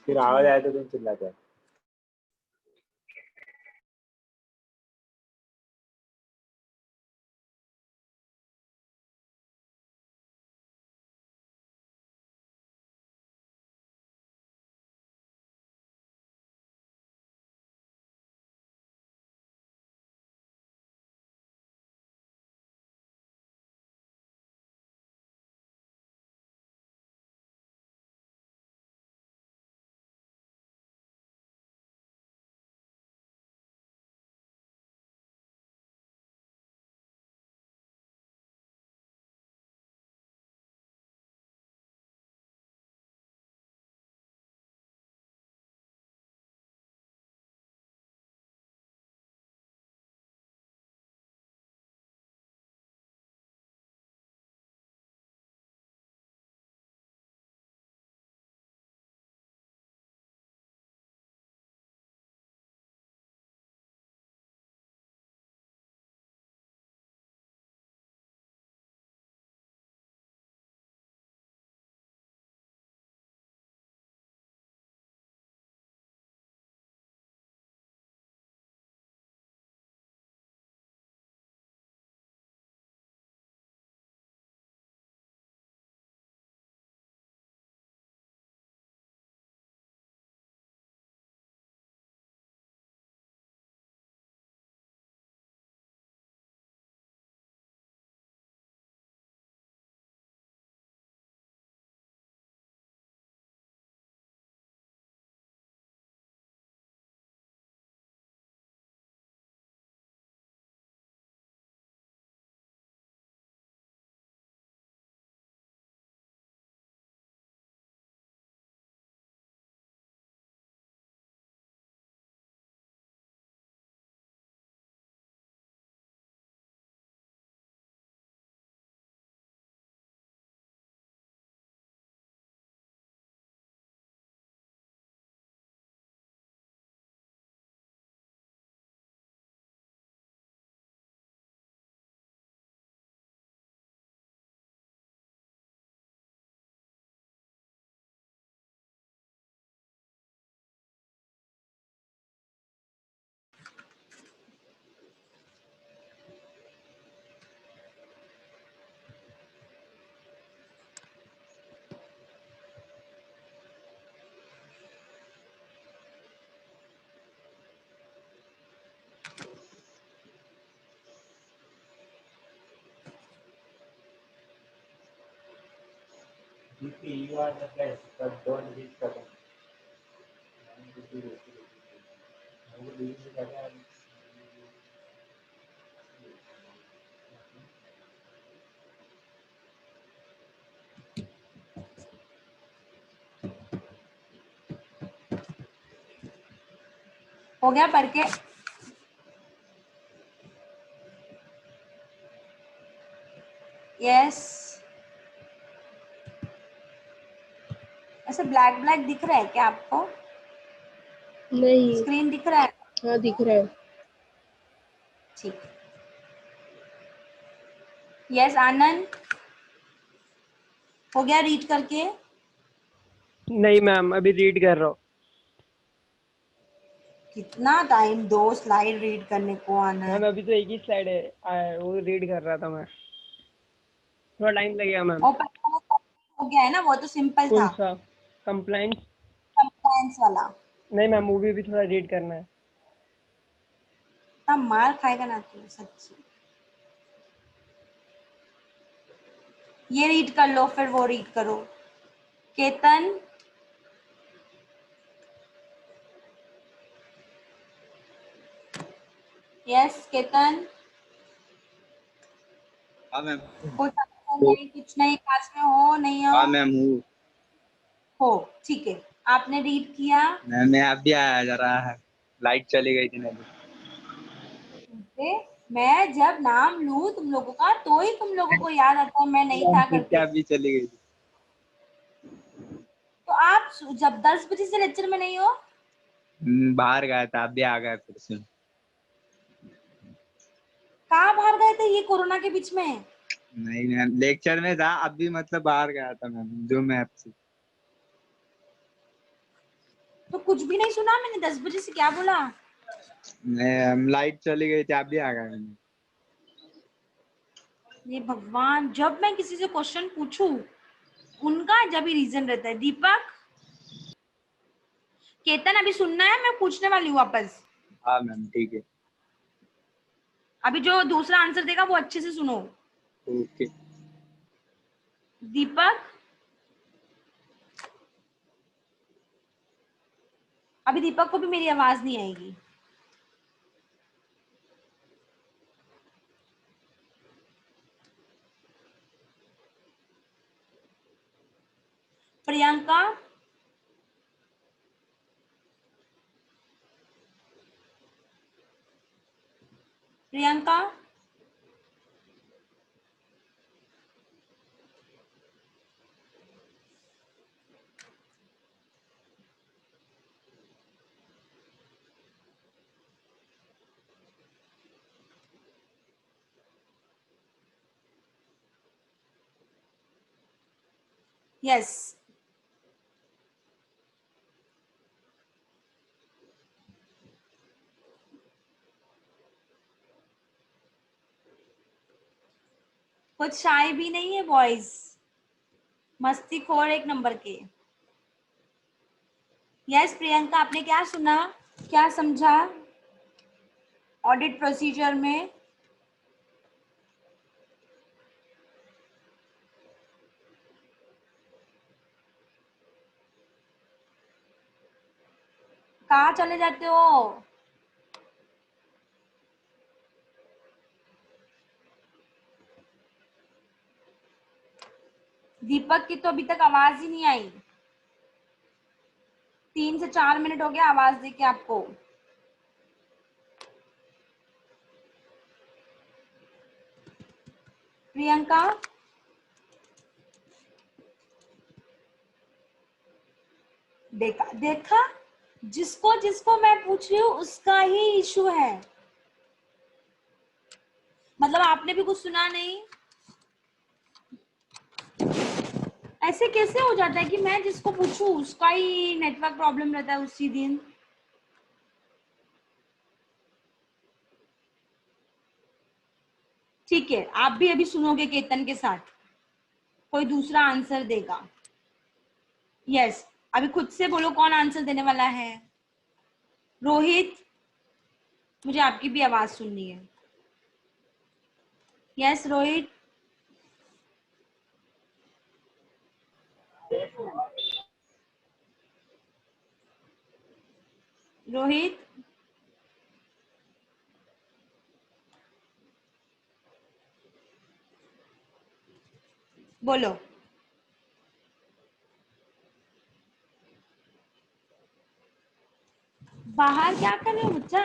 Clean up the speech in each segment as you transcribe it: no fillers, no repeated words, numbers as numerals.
फिर आवाज आया तो तुम चिल्लाते हो। You are the best, but don't hit the button. हो गया पढ़ के? यस। ऐसे ब्लैक ब्लैक दिख रहा है क्या आपको? नहीं। स्क्रीन दिख रहा है? हाँ दिख रहा है। ठीक। यस आनंद, हो गया रीड करके? नहीं मैम, अभी रीड कर रहा हूँ। कितना टाइम, 2 स्लाइड रीड करने को आनंद? मैम अभी तो एक ही स्लाइड है, वो रीड कर रहा था मैं, थोड़ा टाइम लगेगा मैम। और हो गया है ना, वो तो सिंपल कौन था। सा? कंप्लायंस? कंप्लायंस वाला। नहीं मैम, मूवी भी थोड़ा रीड करना है। तब मार खाएगा ना तू सच्ची। ये रीड कर लो, फिर वो रीड करो। केतन, यस केतन। हाँ मैम। कुछ नहीं, क्लास में हो नहीं हो? हाँ मैम हूँ। हो, ठीक है। आपने रीड किया? मैं अब भी आया जा रहा है, लाइट चली गई थी नहीं। मैं जब नाम लूं तुम लोगों का तो ही तुम लोगों को याद आता है मैं नहीं था करके। अब भी चली गई थी। तो आप जब 10 बजे से लेक्चर में नहीं हो? बाहर गया था, अब भी आ गया फिर से। कहाँ बाहर गए थे ये कोरोना के बीच में? नहीं मैम, लेक्चर में था, अब भी मतलब बाहर गया था मैम, जो मैप से। तो कुछ भी नहीं सुना मैंने 10 बजे से क्या बोला? लाइट चली गई थी, आप भी आ गए। ये भगवान, जब मैं किसी से क्वेश्चन पूछूं उनका जब ही रीजन रहता है। दीपक, केतन अभी सुनना है, मैं पूछने वाली हूँ वापस। हाँ मैम ठीक है। अभी जो दूसरा आंसर देगा वो अच्छे से सुनो। ओके। दीपक, अभी दीपक को भी मेरी आवाज नहीं आएगी। प्रियंका, प्रियंका, यस। कुछ शाय भी नहीं है बॉयज, मस्तीखोर एक नंबर के। यस प्रियंका, आपने क्या सुना, क्या समझा ऑडिट प्रोसीजर में? कहाँ चले जाते हो? दीपक की तो अभी तक आवाज ही नहीं आई, 3 से 4 मिनट हो गया आवाज देके आपको। प्रियंका, देखा देखा, जिसको जिसको मैं पूछ रही हूँ उसका ही इशू है। मतलब आपने भी कुछ सुना नहीं? ऐसे कैसे हो जाता है कि मैं जिसको पूछूं उसका ही नेटवर्क प्रॉब्लम रहता है उसी दिन? ठीक है, आप भी अभी सुनोगे केतन के साथ, कोई दूसरा आंसर देगा। यस, अभी खुद से बोलो कौन आंसर देने वाला है। रोहित, मुझे आपकी भी आवाज सुननी है। यस रोहित, रोहित, बोलो। बाहर क्या कर रहे हो बच्चा?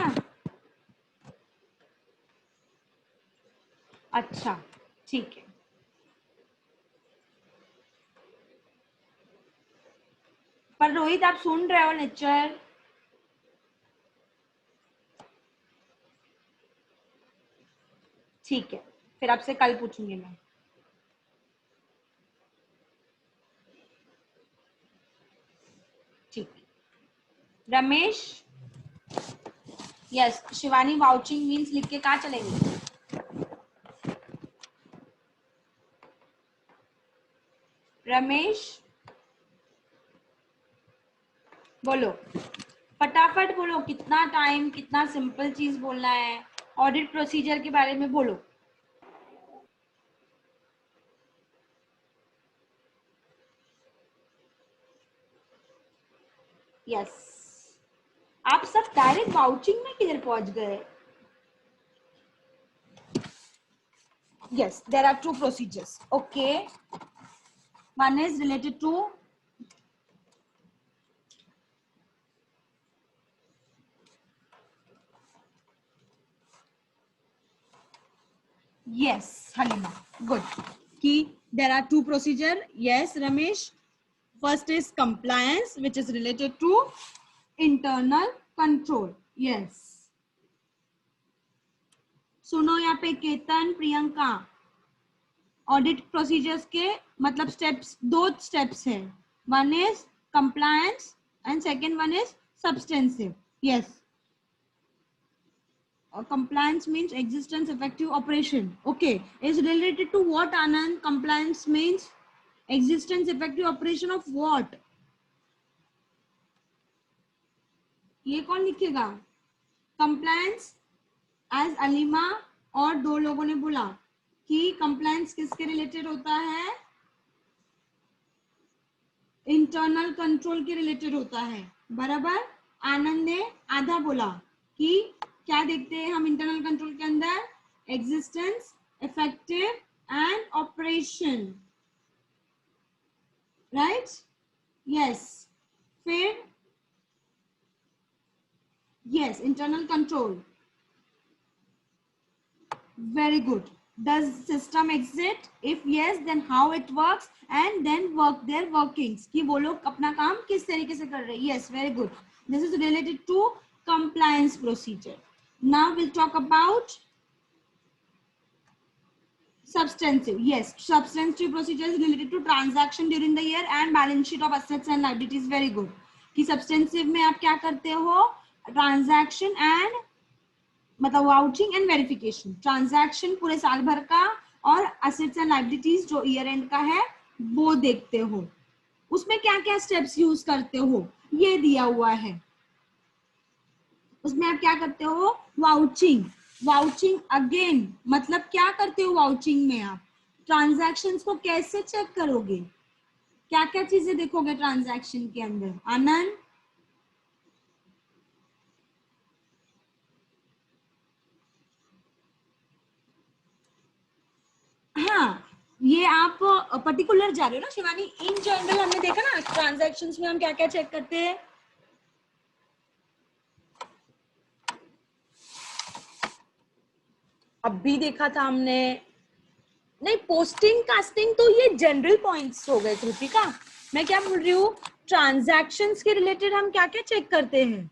अच्छा ठीक है। पर रोहित आप सुन रहे हो लेक्चर? ठीक है, फिर आपसे कल पूछूंगी मैं। ठीक है Ramesh. Yes Shivani, vouching means लिख के कहाँ चलेंगे? रमेश बोलो, फटाफट बोलो, कितना टाइम, कितना सिंपल चीज बोलना है, ऑडिट प्रोसीजर के बारे में बोलो। यस, आप सब डायरेक्ट वाउचिंग में किधर पहुंच गए? Yes, there are 2 procedures. Okay, one is related to yes Halima, good. Ki there are 2 procedure. Yes Ramesh, first is compliance which is related to internal control. Yes, सुनो यहाँ पे Ketan, Priyanka, audit procedures के मतलब steps, 2 steps है। One is compliance and second one is substantive. Yes. Compliance means existence, effective operation. Okay, is related to what, Anand? Compliance means existence, effective operation of what? ये कौन लिखेगा? Compliance, as Aleema और दो लोगों ने बोला कि compliance किसके रिलेटेड होता है? इंटरनल कंट्रोल के रिलेटेड होता है, बराबर. आनंद ने आधा बोला कि क्या देखते हैं हम इंटरनल कंट्रोल के अंदर? Existence, effective and operation, right? Yes. फिर yes, internal control. Very good. Does system exist? If yes, then how it works, and then their workings. कि वो लोग अपना काम किस तरीके से कर रहे हैं. Yes, very good. This is related to compliance procedure. Now we'll talk about substantive. Yes, substantive procedure is related to transaction during the year and balance sheet of assets and liabilities. Very good. कि substantive में आप क्या करते हो? Transaction and मतलब vouching and verification. Transaction पूरे साल भर का और असेट्स एंड लायबिलिटीज जो ईयर एंड का है वो देखते हो. उसमें क्या क्या स्टेप्स यूज करते हो ये दिया हुआ है. उसमें आप क्या करते हो? वाउचिंग. वाउचिंग अगेन मतलब क्या करते हो वाउचिंग में? आप ट्रांजैक्शंस को कैसे चेक करोगे? क्या क्या चीजें देखोगे ट्रांजैक्शन के अंदर? आनंद. हाँ, ये आप पर्टिकुलर जा रहे हो ना शिवानी. इन जनरल हमने देखा ना ट्रांजैक्शंस में हम क्या क्या चेक करते हैं. अब भी देखा था हमने. नहीं, पोस्टिंग कास्टिंग तो ये जनरल पॉइंट्स हो गए कृतिका. मैं क्या बोल रही हूँ, ट्रांजैक्शंस के रिलेटेड हम क्या क्या चेक करते हैं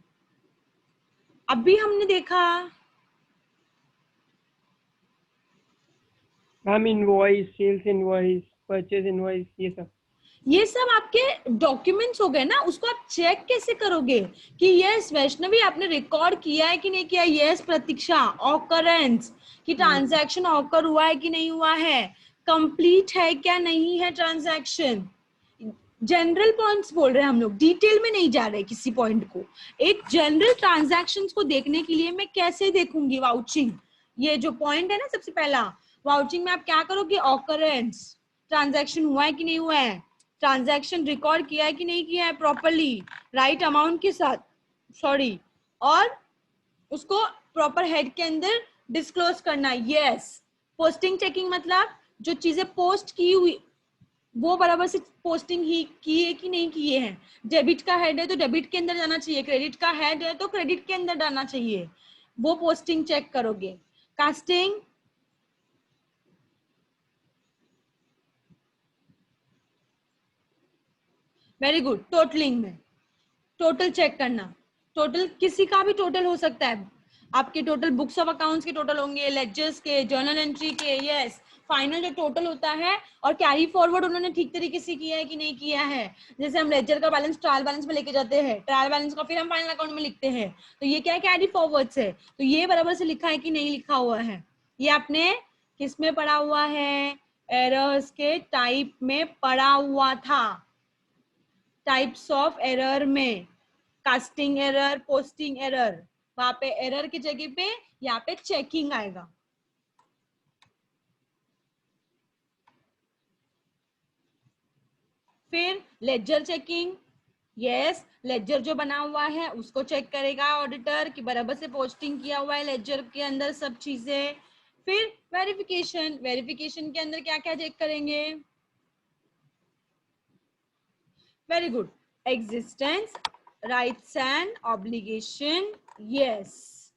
अभी हमने देखा. Ma'am invoice, sales invoice, purchase invoice, ये सब आपके डॉक्यूमेंट्स हो गए ना. उसको आप चेक कैसे करोगे कि यस वैष्णवी आपने रिकॉर्ड किया है कि नहीं किया? यस प्रतीक्षा, ऑकरेंस कि ट्रांजैक्शन ऑकर हुआ है कि नहीं हुआ है, कंप्लीट है क्या नहीं है ट्रांजैक्शन. जनरल पॉइंट्स बोल रहे हैं हम लोग, डिटेल में नहीं जा रहे किसी पॉइंट को. एक जनरल ट्रांजैक्शंस को देखने के लिए मैं कैसे देखूंगी? वाउचिंग. ये जो पॉइंट है ना सबसे पहला, वाउचिंग में आप क्या करोगे? ऑकरेंस, ट्रांजैक्शन हुआ है कि नहीं हुआ है, ट्रांजैक्शन रिकॉर्ड किया है कि नहीं किया है प्रॉपरली, राइट अमाउंट के साथ, सॉरी, और उसको प्रॉपर हेड के अंदर डिस्क्लोज करना. यस. पोस्टिंग चेकिंग मतलब जो चीजें पोस्ट की हुई वो बराबर से पोस्टिंग ही किए कि नहीं किए हैं. डेबिट का हेड है तो डेबिट के अंदर जाना चाहिए, क्रेडिट का हेड है तो क्रेडिट के अंदर डालना चाहिए. वो पोस्टिंग चेक करोगे. Casting, very good. टोटलिंग में टोटल चेक करना. टोटल किसी का भी टोटल हो सकता है. आपके टोटल बुक्स ऑफ अकाउंट्स के टोटल होंगे, लेजर्स के, जर्नल एंट्री के. यस. फाइनल जो टोटल होता है और कैरी फॉरवर्ड उन्होंने ठीक तरीके से किया है कि नहीं किया है. जैसे हम लेजर का बैलेंस ट्रायल बैलेंस में लेके जाते हैं, ट्रायल बैलेंस का फिर हम फाइनल अकाउंट में लिखते हैं, तो ये क्या है? कैरी फॉरवर्ड है. तो ये बराबर से लिखा है कि नहीं लिखा हुआ है. ये आपने किस में पढ़ा हुआ है? एरर्स के टाइप में पढ़ा हुआ था. टाइप्स ऑफ एरर में कास्टिंग एरर, पोस्टिंग एरर, वहां पे एरर की जगह पे यहाँ पे चेकिंग आएगा. फिर लेजर चेकिंग. यस, लेजर जो बना हुआ है उसको चेक करेगा ऑडिटर कि बराबर से पोस्टिंग किया हुआ है लेजर के अंदर सब चीजें. फिर वेरिफिकेशन. वेरिफिकेशन के अंदर क्या क्या चेक करेंगे? Very good. Existence, rights and obligation. Yes.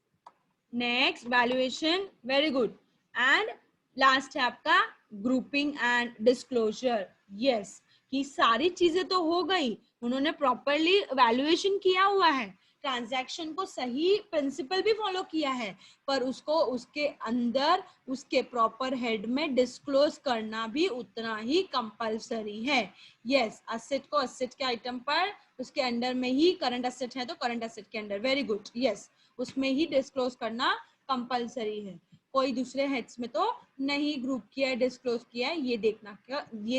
Next valuation. Very good. And last है आपका ग्रुपिंग एंड डिस्क्लोजर. यस, कि सारी चीजें तो हो गई, उन्होंने प्रॉपरली वैल्यूएशन किया हुआ है ट्रांजैक्शन को सही प्रिंसिपल भी फॉलो किया है, पर उसको उसके अंदर उसके प्रॉपर हेड में डिस्क्लोज करना भी उतना ही कंपलसरी है। यस, असेट को असेट के आइटम पर उसके अंडर में ही, करंट असेट है तो करंट असेट के अंडर, वेरी गुड, यस, उसमें ही डिस्क्लोज करना कंपलसरी है। कोई दूसरे हेड्स में तो नहीं ग्रुप किया है, डिस्क्लोज किया है, ये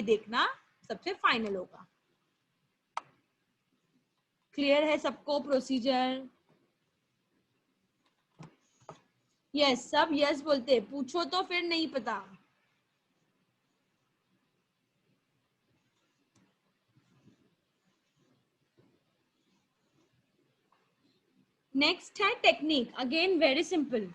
देखना सबसे फाइनल होगा। क्लियर है सबको प्रोसीजर? यस, सब यस बोलते, पूछो तो फिर नहीं पता। नेक्स्ट है technique, again very simple.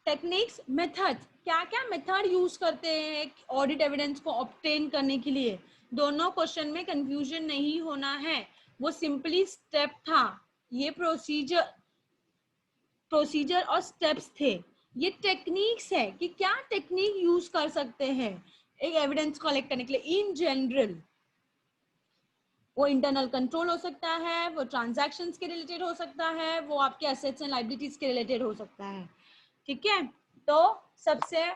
Techniques, method, क्या क्या मेथड यूज करते हैं ऑडिट एविडेंस को ऑब्टेन करने के लिए। दोनों क्वेश्चन में कंफ्यूजन नहीं होना है, वो सिंपली स्टेप था, ये प्रोसीजर और स्टेप्स थे। ये टेक्निक्स है कि क्या टेक्निक यूज कर सकते हैं एक एविडेंस कलेक्ट करने के लिए इन जनरल। वो इंटरनल कंट्रोल हो सकता है, वो ट्रांजैक्शंस के रिलेटेड हो सकता है, वो आपके एसेट्स एंड लायबिलिटीज के रिलेटेड हो सकता है। ठीक है, तो सबसे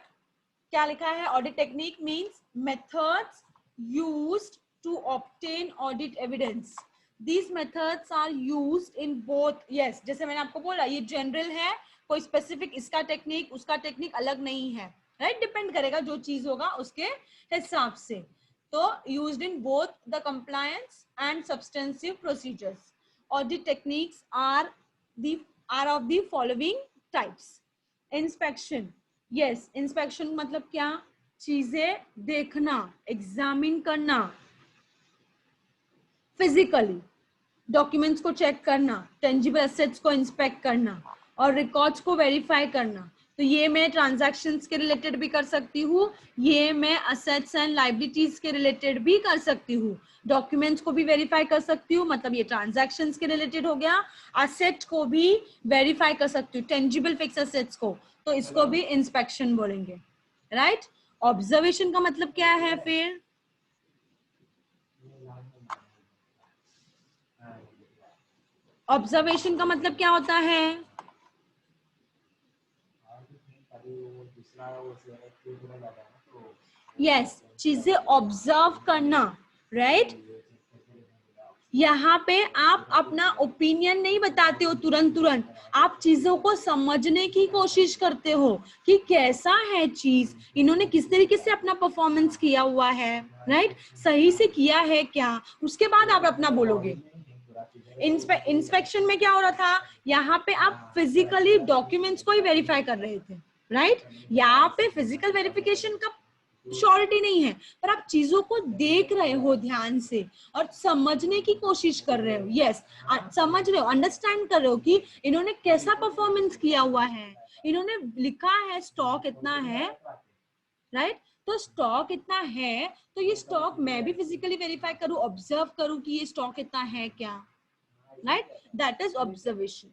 क्या लिखा है, audit technique means methods used to obtain audit evidence. These methods are used in both, yes, जैसे मैंने आपको बोला ये जनरल है, कोई स्पेसिफिक इसका टेक्निक उसका टेक्निक अलग नहीं है, राइट, डिपेंड करेगा जो चीज होगा उसके हिसाब से। तो used in both the compliance and substantive procedures. Audit techniques are of the following types. Inspection, yes, inspection मतलब क्या, चीजें देखना, एग्जामिन करना, फिजिकली डॉक्यूमेंट्स को चेक करना, टेंजिबल एसेट्स को इंस्पेक्ट करना और रिकॉर्ड्स को वेरीफाई करना। तो ये मैं ट्रांजैक्शंस के रिलेटेड भी कर सकती हूँ, ये मैं असेट्स एंड लायबिलिटीज के रिलेटेड भी कर सकती हूँ, डॉक्यूमेंट्स को भी वेरीफाई कर सकती हूँ, मतलब ये ट्रांजैक्शंस के रिलेटेड हो गया। असेट को भी वेरीफाई कर सकती हूँ, टेंजिबल फिक्स असेट्स को, तो इसको भी इंस्पेक्शन बोलेंगे, राइट। ऑब्जर्वेशन का मतलब क्या है फिर, ऑब्जर्वेशन का मतलब क्या होता है, यस, चीजें ऑब्जर्व करना, राइट। यहाँ पे आप अपना ओपिनियन नहीं बताते हो तुरंत, आप चीजों को समझने की कोशिश करते हो कि कैसा है चीज, इन्होंने किस तरीके से अपना परफॉर्मेंस किया हुआ है, राइट, सही से किया है क्या, उसके बाद आप अपना बोलोगे। इंस्पेक्शन में क्या हो रहा था, यहाँ पे आप फिजिकली डॉक्यूमेंट्स को ही वेरीफाई कर रहे थे, राइट। यहाँ पे फिजिकल वेरिफिकेशन का श्योरिटी नहीं है, पर आप चीजों को देख रहे हो ध्यान से और समझने की कोशिश कर रहे हो, यस, समझ रहे हो, अंडरस्टैंड कर रहे हो कि इन्होंने कैसा परफॉर्मेंस किया हुआ है, इन्होंने लिखा है स्टॉक इतना है, राइट, तो स्टॉक इतना है, तो ये स्टॉक मैं भी फिजिकली वेरीफाई करूं, ऑब्जर्व करूं कि ये स्टॉक इतना है क्या, right, that is observation.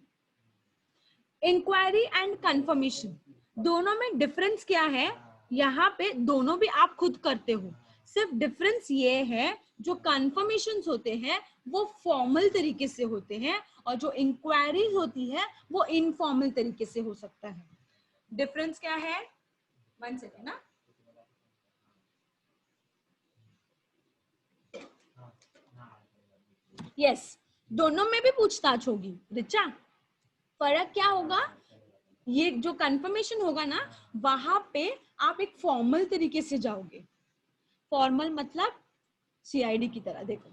Inquiry and confirmation, दोनों में डिफरेंस क्या है, यहाँ पे दोनों भी आप खुद करते हो, सिर्फ डिफरेंस ये है जो कंफर्मेशंस होते हैं वो फॉर्मल तरीके से होते हैं और जो इंक्वायरीज होती है वो इनफॉर्मल तरीके से हो सकता है। डिफरेंस क्या है, 1 सेकेंड ना, यस, दोनों में भी पूछताछ होगी रिचा। फर्क क्या होगा, ये जो कंफर्मेशन होगा ना वहां पे आप एक फॉर्मल तरीके से जाओगे, फॉर्मल मतलब सीआईडी की तरह, देखो,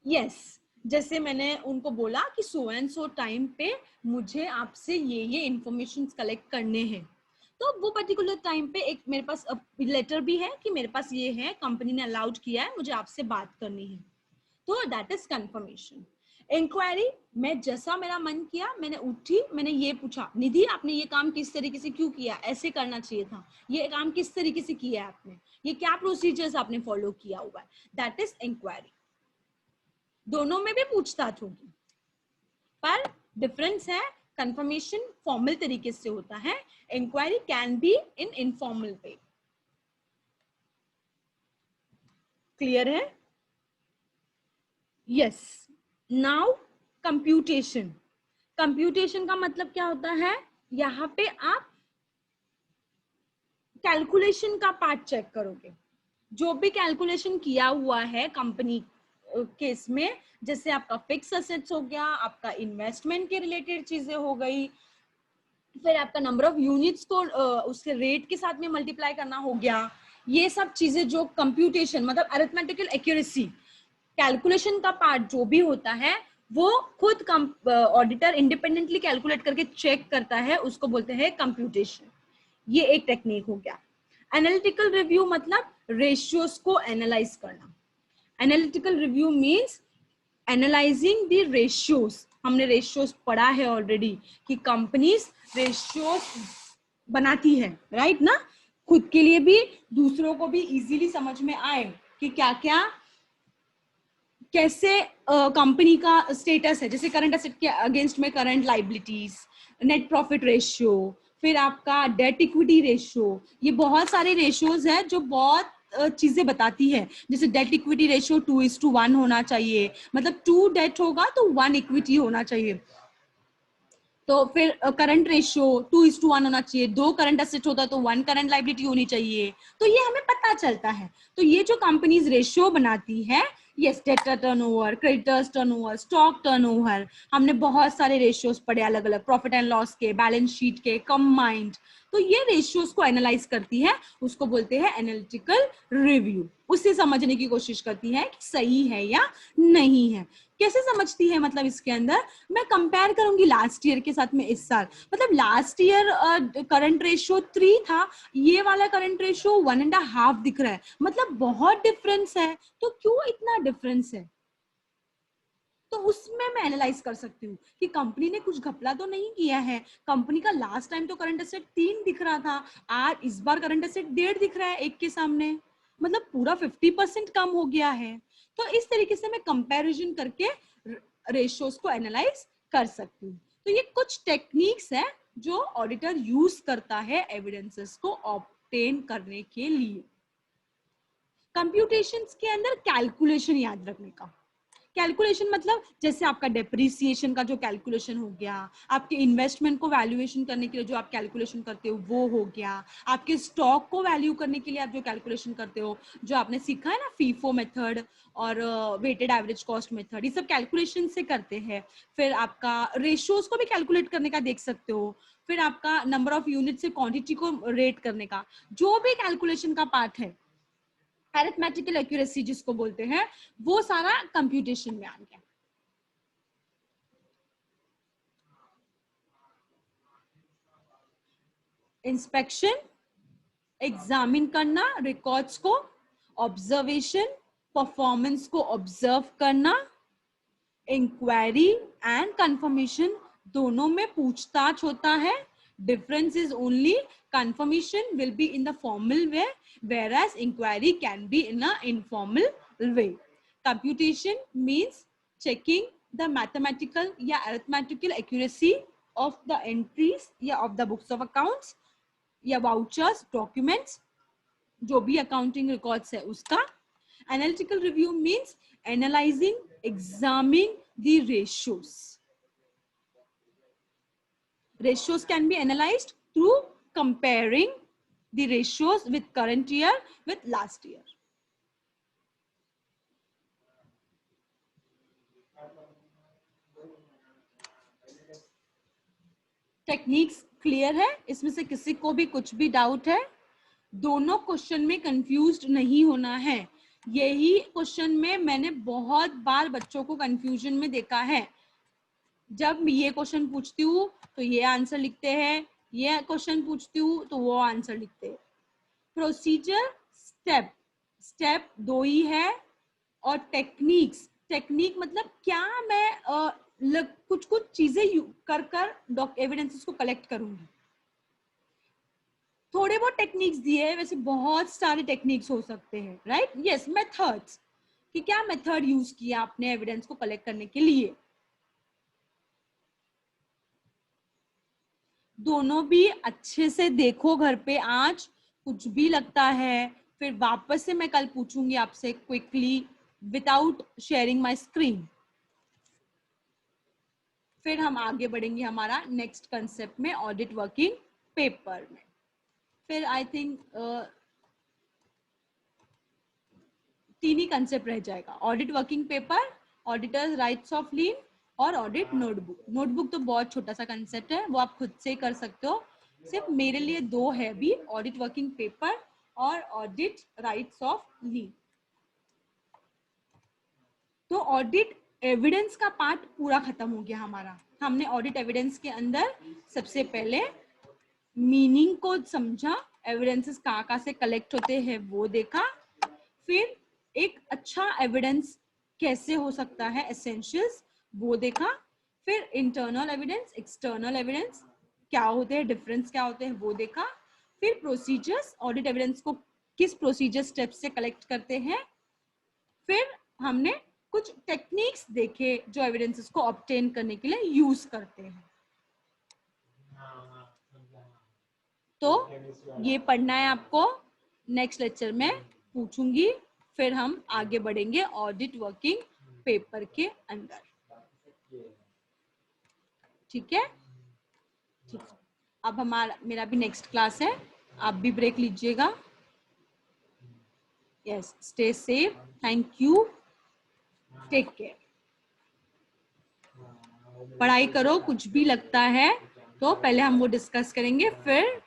यस, जैसे मैंने उनको बोला कि सो एंड सो टाइम पे मुझे आपसे ये इंफॉर्मेशन कलेक्ट करने हैं, तो वो पर्टिकुलर टाइम पे एक मेरे पास लेटर भी है कि मेरे पास ये है, कंपनी ने अलाउड किया है, मुझे आपसे बात करनी है, तो दैट इज कंफर्मेशन। इंक्वायरी, मैं जैसा मेरा मन किया, मैंने उठी, मैंने ये पूछा, निधि आपने ये काम किस तरीके से क्यों किया, ऐसे करना चाहिए था, ये काम किस तरीके से किया है आपने, ये क्या प्रोसीजर्स आपने फॉलो किया हुआ है, दैट इज इंक्वायरी। दोनों में भी पूछताछ होगी, पर डिफरेंस है, कंफर्मेशन फॉर्मल तरीके से होता है, inquiry can be in informal way. Clear है? Yes, now computation. कंप्यूटेशन का मतलब क्या होता है, यहाँ पे आप कैलकुलेशन का पार्ट चेक करोगे। जो भी कैलकुलेशन किया हुआ है कंपनी के इसमें, जैसे आपका फिक्स असेट्स हो गया, आपका इन्वेस्टमेंट के रिलेटेड चीजें हो गई, फिर आपका नंबर ऑफ यूनिट्स को उसके रेट के साथ में मल्टीप्लाई करना हो गया, ये सब चीजें जो कंप्यूटेशन मतलब अरिथमेटिकल एक्यूरेसी, कैलकुलेशन का पार्ट जो भी होता है वो खुद ऑडिटर इंडिपेंडेंटली कैलकुलेट करके चेक करता है, उसको बोलते हैं कंप्यूटेशन। ये एक टेक्निक हो गया। एनालिटिकल रिव्यू मतलब रेशियोज को एनालाइज करना। Analytical review means analysing the ratios. हमने रेशियोज पढ़ा है ऑलरेडी कि कंपनीज रेशियोज बनाती है, राइट ना, खुद के लिए भी, दूसरों को भी इजीली समझ में आए कि क्या क्या कैसे कंपनी का स्टेटस है। जैसे करंट एसेट के अगेंस्ट में current liabilities, net profit ratio, फिर आपका डेट इक्विटी रेशियो, ये बहुत सारे रेशियोज है जो बहुत चीजें बताती है। जैसे डेट इक्विटी रेशियो 2:1 होना चाहिए, मतलब 2 डेट होगा तो 1 इक्विटी होना चाहिए। तो फिर करंट रेशियो 2:1 होना चाहिए, 2 करंट एसेट होता तो 1 करंट लाइबिलिटी होनी चाहिए। तो ये हमें पता चलता है। तो ये जो कंपनीज रेशियो बनाती है, yes, debtor turnover, creditors turnover, stock turnover, हमने बहुत सारे रेशियोज पढ़े अलग अलग, प्रॉफिट एंड लॉस के, बैलेंस शीट के, कंबाइंड। तो ये रेशियोज को एनालाइज करती है, उसको बोलते हैं एनालिटिकल रिव्यू। उससे समझने की कोशिश करती है कि सही है या नहीं है। कैसे समझती है, मतलब इसके अंदर मैं कंपेयर करूंगी लास्ट ईयर के साथ में इस साल। मतलब लास्ट ईयर करंट रेशियो 3 था, ये वाला करंट रेशियो 1.5 दिख रहा है, मतलब बहुत डिफरेंस है। तो क्यों इतना डिफरेंस है, तो उसमें मैं एनालाइज कर सकती हूँ कि कंपनी ने कुछ घपला तो नहीं किया है। कंपनी का लास्ट टाइम तो करंट एसेट 3 दिख रहा था, आज इस बार करंट एसेट 1.5 दिख रहा है एक के सामने, मतलब पूरा 50% कम हो गया है। तो इस तरीके से मैं कंपैरिजन करके रेशियोज को एनालाइज कर सकती हूँ। तो ये कुछ टेक्निक्स है जो ऑडिटर यूज करता है एविडेंसेस को ऑब्टेन करने के लिए। कंप्यूटेशंस के अंदर कैलकुलेशन याद रखने का। कैलकुलेशन मतलब जैसे आपका डेप्रिसिएशन का जो कैलकुलेशन हो गया, आपके इन्वेस्टमेंट को वैल्यूएशन करने के लिए जो आप कैलकुलेशन करते हो वो हो गया, आपके स्टॉक को वैल्यू करने के लिए आप जो कैलकुलेशन करते हो, जो आपने सीखा है ना फीफो मेथड और वेटेड एवरेज कॉस्ट मेथड, ये सब कैलकुलेशन से करते हैं। फिर आपका रेशियोज को भी कैलकुलेट करने का देख सकते हो, फिर आपका नंबर ऑफ यूनिट से क्वांटिटी को रेट करने का, जो भी कैलकुलेशन का पार्ट है, अरिथमेटिकल एक्यूरेसी जिसको बोलते हैं, वो सारा कंप्यूटेशन में आ गया। इंस्पेक्शन, एग्जामिन करना रिकॉर्ड्स को, ऑब्जर्वेशन, परफॉर्मेंस को ऑब्जर्व करना, इंक्वायरी एंड कंफर्मेशन, दोनों में पूछताछ होता है। Difference is only confirmation will be in the formal way, whereas inquiry can be in an informal way. Computation means checking the mathematical या arithmetical accuracy of the entries या of the books of accounts या vouchers, documents, जो भी accounting records है उसका. Analytical review means analyzing, examining the ratios. Ratios can be analyzed through comparing the ratios with current year with last year. Techniques clear है, इसमें से किसी को भी कुछ भी डाउट है? दोनों क्वेश्चन में कंफ्यूज्ड नहीं होना है। यही क्वेश्चन में मैंने बहुत बार बच्चों को कंफ्यूजन में देखा है। जब ये क्वेश्चन पूछती हूँ तो ये आंसर लिखते हैं, ये क्वेश्चन पूछती हूँ तो वो आंसर लिखते हैं। प्रोसीजर स्टेप 2 ही है, और टेक्निक्स, टेक्निक मतलब क्या मैं कुछ कुछ चीजें कर एविडेंसेस को कलेक्ट करूंगी। थोड़े बहुत टेक्निक्स दिए हैं, वैसे बहुत सारे टेक्निक्स हो सकते हैं, राइट? यस, मेथड्स, कि क्या मेथड यूज किया आपने एविडेंस को कलेक्ट करने के लिए। दोनों भी अच्छे से देखो घर पे आज, कुछ भी लगता है फिर वापस से मैं कल पूछूंगी आपसे quickly, without sharing my screen. फिर हम आगे बढ़ेंगे हमारा नेक्स्ट कंसेप्ट में, ऑडिट वर्किंग पेपर में। फिर आई थिंक 3 ही कंसेप्ट रह जाएगा, audit working paper, auditors rights of lien और ऑडिट नोटबुक। नोटबुक तो बहुत छोटा सा कंसेप्ट है, वो आप खुद से ही कर सकते हो। सिर्फ मेरे लिए 2 है अभी, ऑडिट वर्किंग पेपर और ऑडिट राइट्स ऑफ लीन। तो ऑडिट एविडेंस का पार्ट पूरा खत्म हो गया हमारा। हमने ऑडिट एविडेंस के अंदर सबसे पहले मीनिंग को समझा, एविडेंसेस कहाँ से कलेक्ट होते हैं वो देखा, फिर एक अच्छा एविडेंस कैसे हो सकता है, एसेंशियल्स वो देखा, फिर इंटरनल एविडेंस, एक्सटर्नल एविडेंस क्या होते हैं, डिफरेंस क्या होते हैं वो देखा, फिर प्रोसीजर्स, ऑडिट एविडेंस को किस प्रोसीजर स्टेप से कलेक्ट करते हैं, फिर हमने कुछ टेक्निक्स देखे जो एविडेंसेस को ऑब्टेन करने के लिए यूज करते हैं। तो ये पढ़ना है आपको, नेक्स्ट लेक्चर में पूछूंगी, फिर हम आगे बढ़ेंगे ऑडिट वर्किंग पेपर के अंदर। ठीक है, ठीक है। अब मेरा भी नेक्स्ट क्लास है, आप भी ब्रेक लीजिएगा। Yes, stay safe, thank you, take care. पढ़ाई करो, कुछ भी लगता है तो पहले हम वो डिस्कस करेंगे, फिर